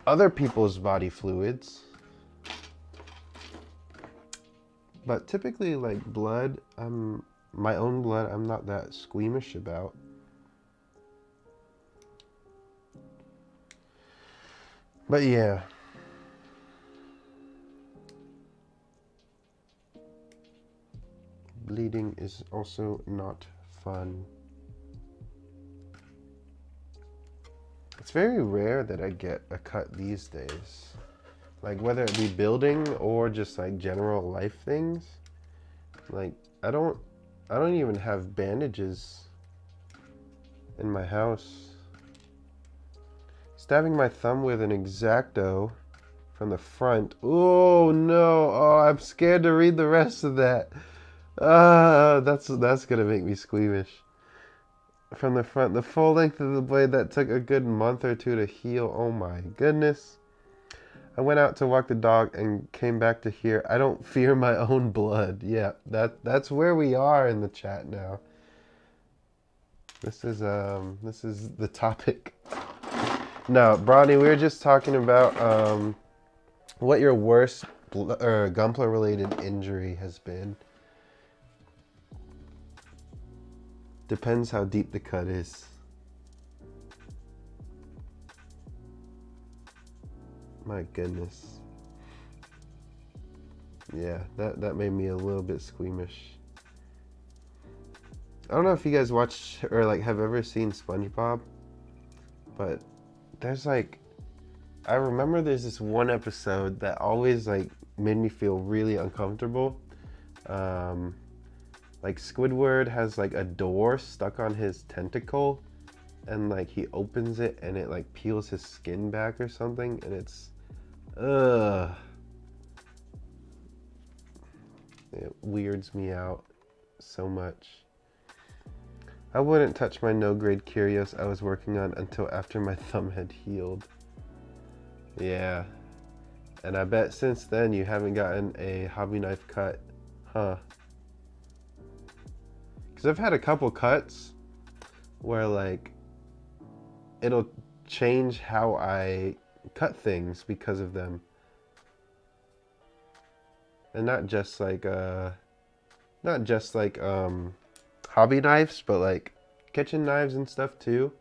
other people's body fluids. But typically like blood, my own blood, I'm not that squeamish about. But yeah. Bleeding is also not fun. It's very rare that I get a cut these days. Like whether it be building or just like general life things. Like I don't even have bandages in my house. Stabbing my thumb with an X-Acto from the front. Oh no, oh I'm scared to read the rest of that. That's gonna make me squeamish. From the front, the full length of the blade that took a good month or 2 to heal. Oh my goodness. I went out to walk the dog and came back to here. I don't fear my own blood. Yeah, that's where we are in the chat now. This is the topic. No, Bronny, we were just talking about what your worst Gunpla related injury has been. Depends how deep the cut is. My goodness. Yeah, that made me a little bit squeamish. I don't know if you guys watch or like have ever seen SpongeBob, but there's like, I remember there's this one episode that always like made me feel really uncomfortable. Like Squidward has like a door stuck on his tentacle, and like he opens it and it like peels his skin back or something, and it's ugh. It weirds me out so much. I wouldn't touch my no-grade curios I was working on until after my thumb had healed. Yeah. And I bet since then you haven't gotten a hobby knife cut, huh? Because I've had a couple cuts where like it'll change how I cut things because of them. And not just like hobby knives, but like kitchen knives and stuff too.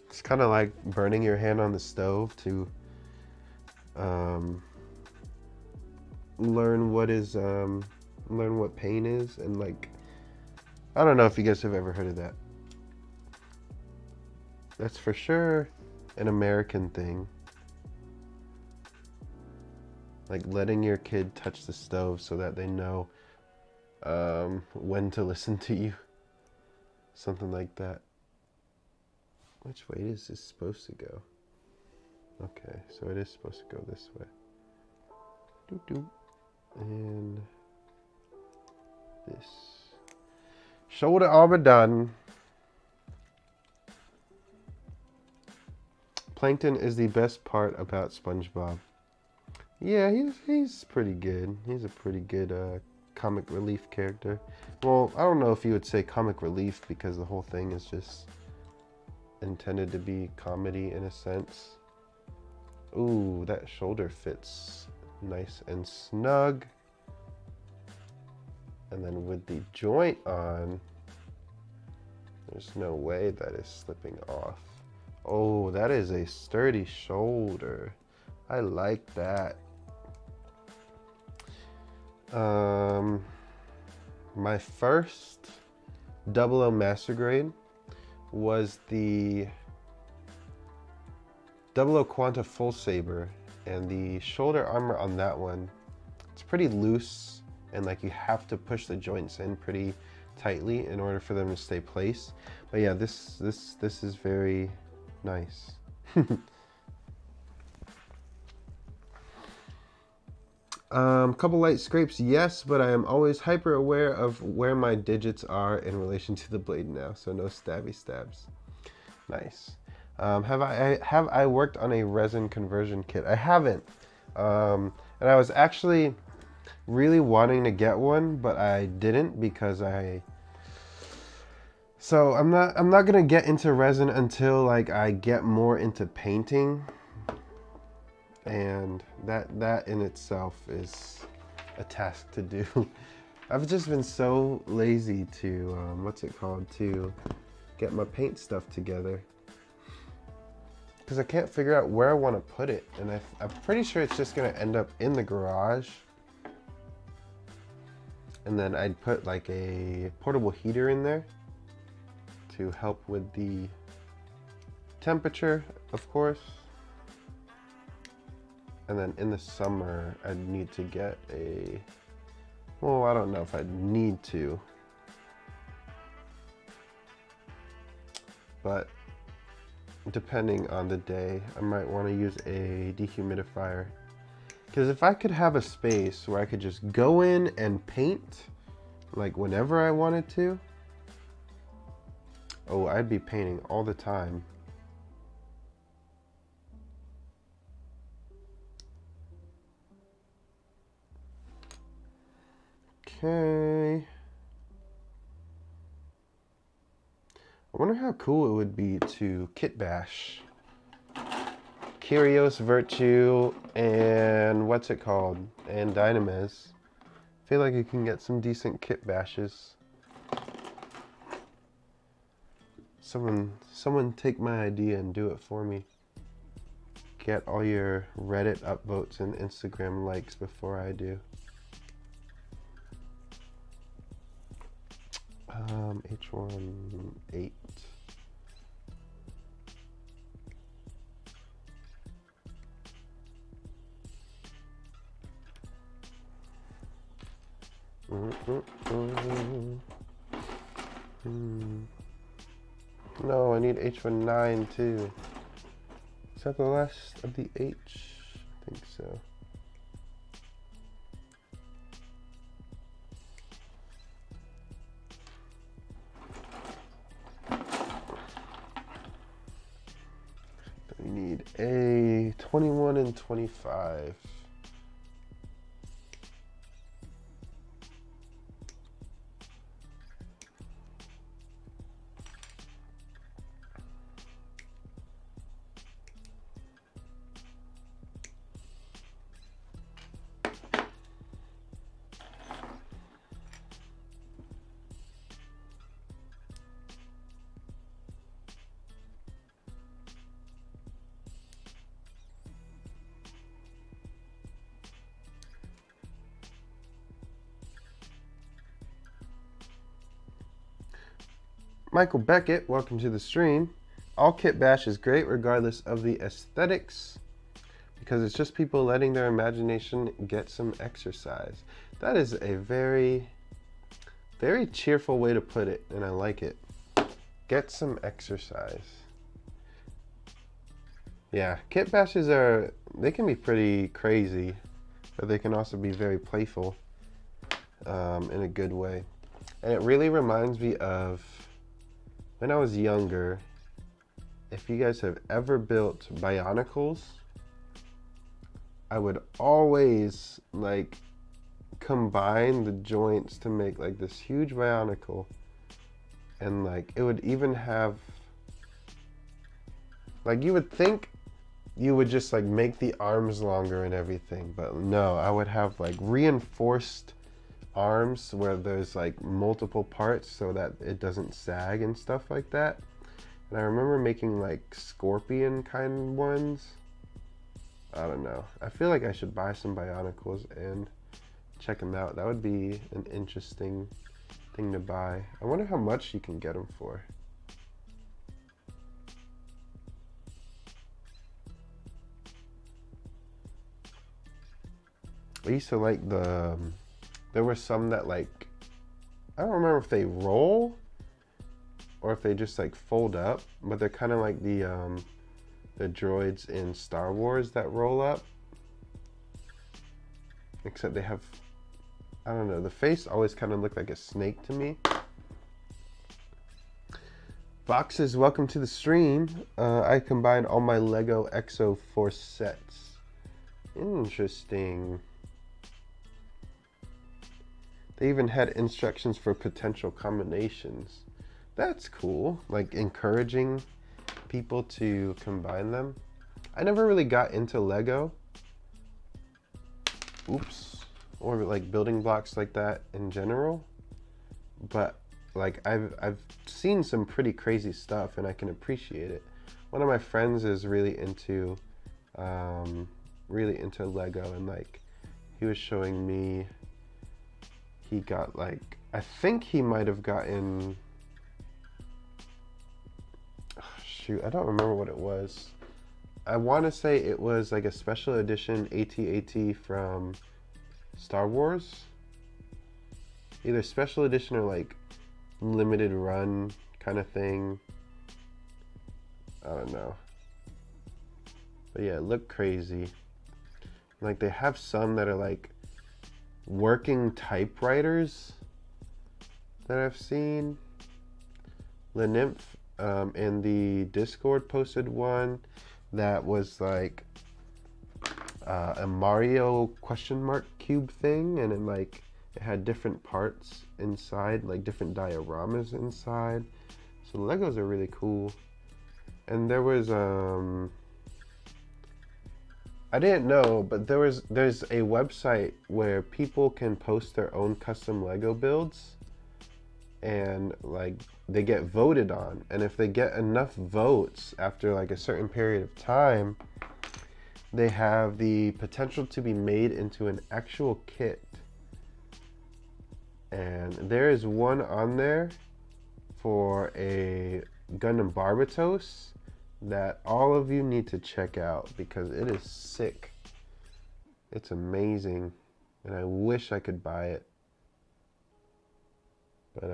It's kind of like burning your hand on the stove to learn what pain is, and like, I don't know if you guys have ever heard of that. That's for sure an American thing. Like letting your kid touch the stove so that they know when to listen to you. Something like that. Which way is this supposed to go? Okay, so it is supposed to go this way. Doo-doo. And this. Shoulder armor done. Plankton is the best part about SpongeBob. Yeah, he's pretty good. He's a pretty good comic relief character. Well, I don't know if you would say comic relief because the whole thing is just intended to be comedy in a sense. Ooh, that shoulder fits nice and snug. And then with the joint on, there's no way that is slipping off. Oh, that is a sturdy shoulder. I like that. My first 00 Master Grade was the 00 Quanta Full Saber, and the shoulder armor on that one, it's pretty loose, and like you have to push the joints in pretty tightly in order for them to stay placed. But yeah, this is very nice. Couple light scrapes, yes, but I am always hyper aware of where my digits are in relation to the blade now, so no stabby stabs. Nice. Have I worked on a resin conversion kit? I haven't, and I was actually really wanting to get one, but I didn't because so I'm not gonna get into resin until like I get more into painting. And that in itself is a task to do. I've just been so lazy to, to get my paint stuff together. Because I can't figure out where I want to put it. And I'm pretty sure it's just going to end up in the garage. And then I'd put like a portable heater in there to help with the temperature, of course. And then in the summer, I'd need to get well, I don't know if I'd need to, but depending on the day, I might want to use a dehumidifier. Because if I could have a space where I could just go in and paint, like whenever I wanted to, oh, I'd be painting all the time. Okay. I wonder how cool it would be to kit bash Curios, Virtue, and what's it called? And Dynamis. I feel like you can get some decent kit bashes. Someone take my idea and do it for me. Get all your Reddit upvotes and Instagram likes before I do. H18. No, I need H19 too. Is that the last of the H? I think so. We need a 21 and 25. Michael Beckett, welcome to the stream. All kit bash is great regardless of the aesthetics because it's just people letting their imagination get some exercise. That is a very, very cheerful way to put it, and I like it. Get some exercise. Yeah, kit bashes they can be pretty crazy, but they can also be very playful in a good way. And it really reminds me of when I was younger. If you guys have ever built Bionicles, I would always like combine the joints to make like this huge Bionicle, and like it would even have, like, you would think you would just like make the arms longer and everything, but no, I would have like reinforced arms where there's like multiple parts so that it doesn't sag and stuff like that. And I remember making like scorpion kind ones. I don't know. I feel like I should buy some Bionicles and check them out. That would be an interesting thing to buy. I wonder how much you can get them for. I used to like there were some that like, I don't remember if they roll or if they just like fold up, but they're kind of like the droids in Star Wars that roll up. Except they have, I don't know, the face always kind of looked like a snake to me. Boxes, welcome to the stream. I combined all my Lego Exo Force sets. Interesting. They even had instructions for potential combinations. That's cool, like encouraging people to combine them. I never really got into Lego. Oops. Or like building blocks like that in general. But like I've seen some pretty crazy stuff and I can appreciate it. One of my friends is really into Lego, and like he was showing me, he got like, I think he might have gotten, oh, shoot, I don't remember what it was. I want to say it was like a special edition AT-AT from Star Wars. Either special edition or like limited run kind of thing. I don't know. But yeah, it looked crazy. Like they have some that are like working typewriters that I've seen. The Nymph in the Discord posted one that was like a Mario question mark cube thing, and it like it had different parts inside, like different dioramas inside. So the Legos are really cool. And there was I didn't know, but there's a website where people can post their own custom Lego builds, and like they get voted on, and if they get enough votes after like a certain period of time, they have the potential to be made into an actual kit. And there is one on there for a Gundam Barbatos that all of you need to check out because it is sick. It's amazing, and I wish I could buy it. But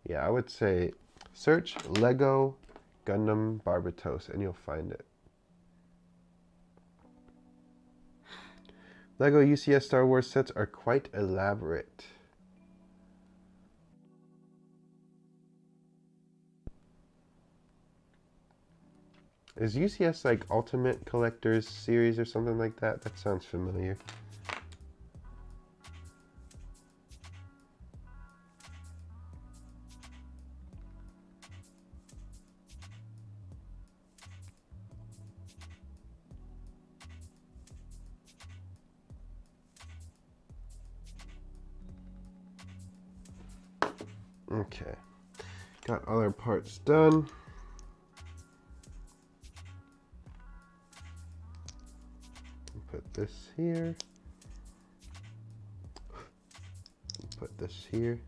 yeah, I would say search Lego Gundam Barbatos and you'll find it. Lego UCS Star Wars sets are quite elaborate. Is UCS like Ultimate Collectors Series or something like that? That sounds familiar. Okay, got all our parts done. Put this here. Put this here.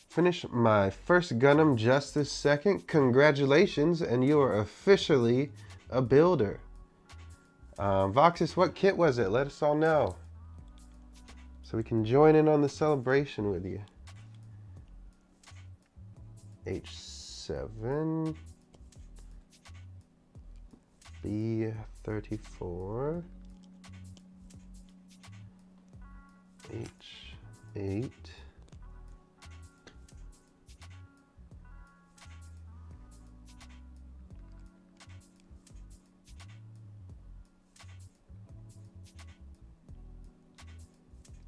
Finish my first Gundam just this second. Congratulations, and you are officially a builder. Voxus, what kit was it? Let us all know, so we can join in on the celebration with you. H7, B34, H8,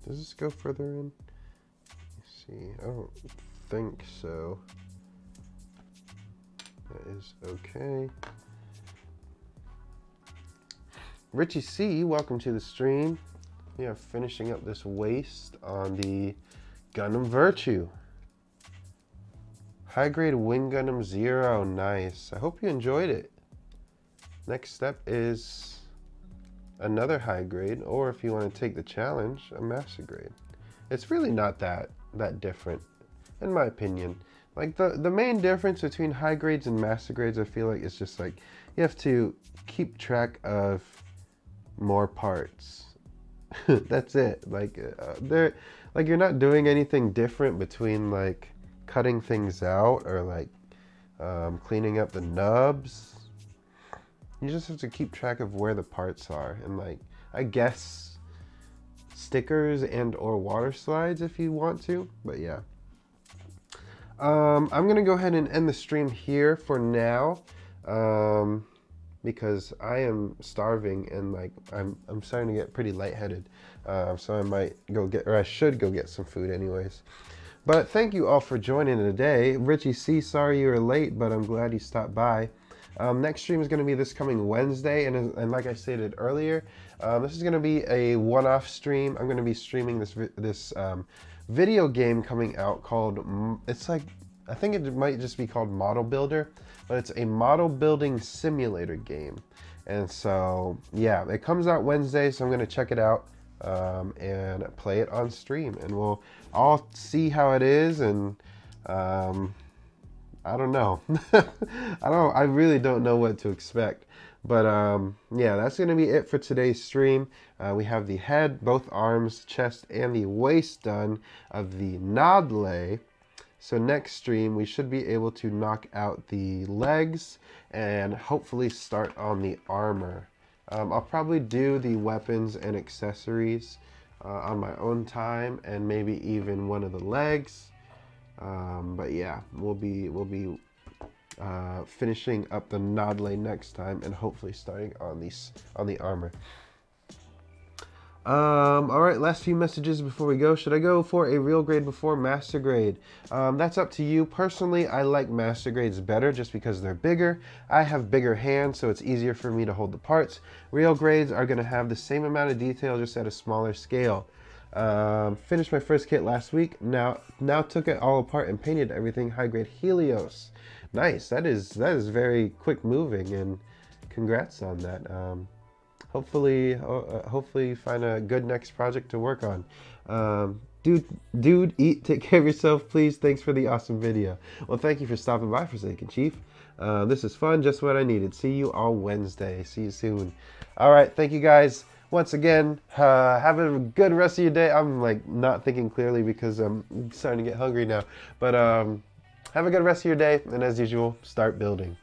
does this go further in? Let's see, I don't think so. That is okay. Richie C, welcome to the stream. We are finishing up this waist on the Gundam Virtue. High grade Wing Gundam 0, nice. I hope you enjoyed it. Next step is another high grade, or if you want to take the challenge, a master grade. It's really not that different, in my opinion. Like the main difference between high grades and master grades, I feel like, is just like you have to keep track of more parts. That's it. Like you're not doing anything different between like cutting things out or like cleaning up the nubs. You just have to keep track of where the parts are, and like I guess stickers and or water slides if you want to, but yeah. I'm gonna go ahead and end the stream here for now, because I am starving and like I'm starting to get pretty lightheaded, so I might go get, or I should go get some food anyways. But thank you all for joining today. Richie C, sorry you were late, but I'm glad you stopped by. Next stream is going to be this coming Wednesday, and like I stated earlier, this is going to be a one-off stream. I'm going to be streaming this video game coming out called, it's like, I think it might just be called Model Builder, but it's a model building simulator game. And so, yeah, it comes out Wednesday, so I'm going to check it out and play it on stream, and we'll all see how it is. And I don't know. I really don't know what to expect. But yeah, that's going to be it for today's stream. We have the head, both arms, chest, and the waist done of the Nodle. So next stream, we should be able to knock out the legs and hopefully start on the armor. I'll probably do the weapons and accessories on my own time, and maybe even one of the legs. But yeah, we'll be finishing up the Nodle next time, and hopefully starting on the armor. All right, last few messages before we go. Should I go for a real grade before master grade? That's up to you. Personally, I like master grades better just because they're bigger. I have bigger hands, so it's easier for me to hold the parts. Real grades are going to have the same amount of detail, just at a smaller scale. Finished my first kit last week. Now took it all apart and painted everything high grade Helios. Nice. That is very quick moving, and congrats on that. Hopefully find a good next project to work on. Dude, eat, take care of yourself, please. Thanks for the awesome video. Well, thank you for stopping by, Forsaken Chief. This is fun, just what I needed. See you all Wednesday. See you soon. All right, thank you guys once again. Have a good rest of your day. I'm like not thinking clearly because I'm starting to get hungry now. But have a good rest of your day, and as usual, start building.